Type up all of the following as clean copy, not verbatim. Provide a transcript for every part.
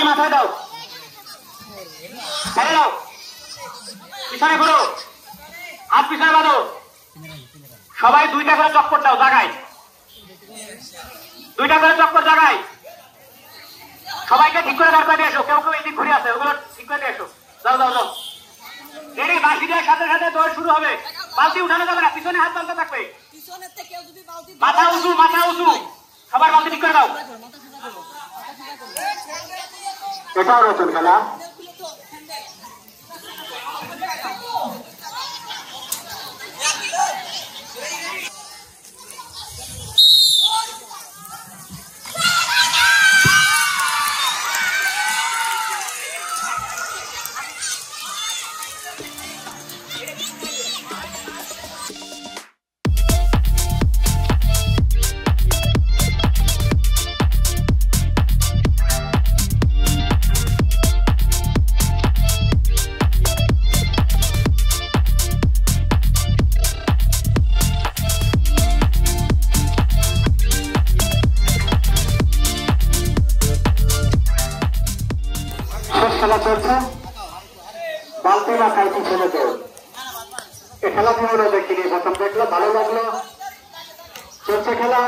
বালতি মাথায় দাও, ছেড়ে দাও, পিছনে ঘুরো, হাত পিছনে বাঁধো, সবাই 2টা করে চক্কর দাও জায়গায়, 2টা করে চক্কর জায়গায়, সবাইকে ঠিক করে দাঁড় করে এসো, কেউ কেউ এদিক ঘুরে আসে, ওগুলো ঠিক করে এসো, যাও যাও যাও। রেডি, বাঁশি দেওয়ার সাথে সাথে দৌড় শুরু হবে। বালতি উঠানো যাবে না, পিছনে হাত বাঁধতে থাকবে, মাথা উঁচু, মাথা উঁচু, সবার বালতি ঠিক করে দাও। এটাও নতুন খেলা। খেলা চলছে, বালতি মাথায় পিছনে দৌড়। এ খেলা পুরো দেখিনি, প্রথম দেখলো ভালো লাগলো, চলছে খেলা।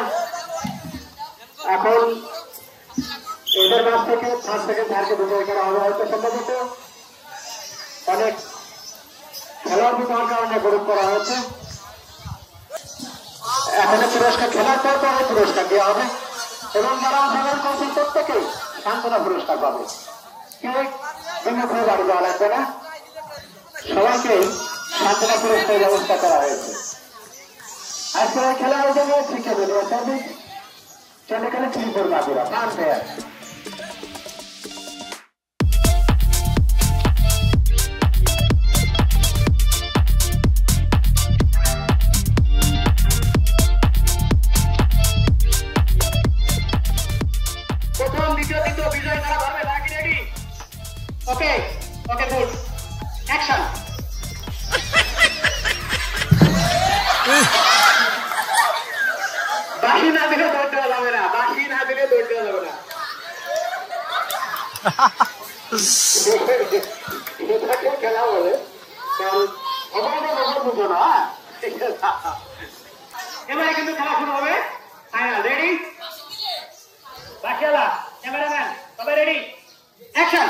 এখন এদের কাছ থেকে 5 সেকেন্ড ধারকে বিজয় করা হবে হয়তো সম্ভবত। অনেক খেলার বিভাগ কারণে গ্রুপ করা হয়েছে। এখানে পুরস্কার, খেলার পর পরে পুরস্কার দেওয়া হবে এবং যারা অংশগ্রহণ করছে প্রত্যেকেই সান্ত্বনা পুরস্কার পাবে। বাড়ি যাওয়া লাগবে না, সবাইকেই সান্ত্বনা পুরস্কারের ব্যবস্থা করা হয়েছে। আজকের খেলা হয়ে যাবে ক্রিকেট, এখানে ত্রিপুর বাবুরা ফান প্লেয়ার। প্রথম, দ্বিতীয়, তৃতীয় বিজয় করা হবে। বাকি রেডি? ওকে ওকে, গুড, অ্যাকশন। বাঁশি না দিলে দৌড় দেওয়া যাবে না, বাঁশি না দিলে দৌড় দেওয়া যাবে না। এটাকেও খেলা বলে, কারণ আমার বুঝো না। এবারে কিন্তু খেলা শুরু হবে, ফাইনাল। রেডি? বাকিওয়ালা, ক্যামেরাম্যান, সবাই রেডি? অ্যাকশন।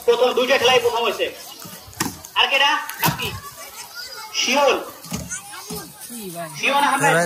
প্রথম 2টা খেলাই প্রথম হয়েছে। আর কেডা? আপনি শিওন, শিওন আহমেদ।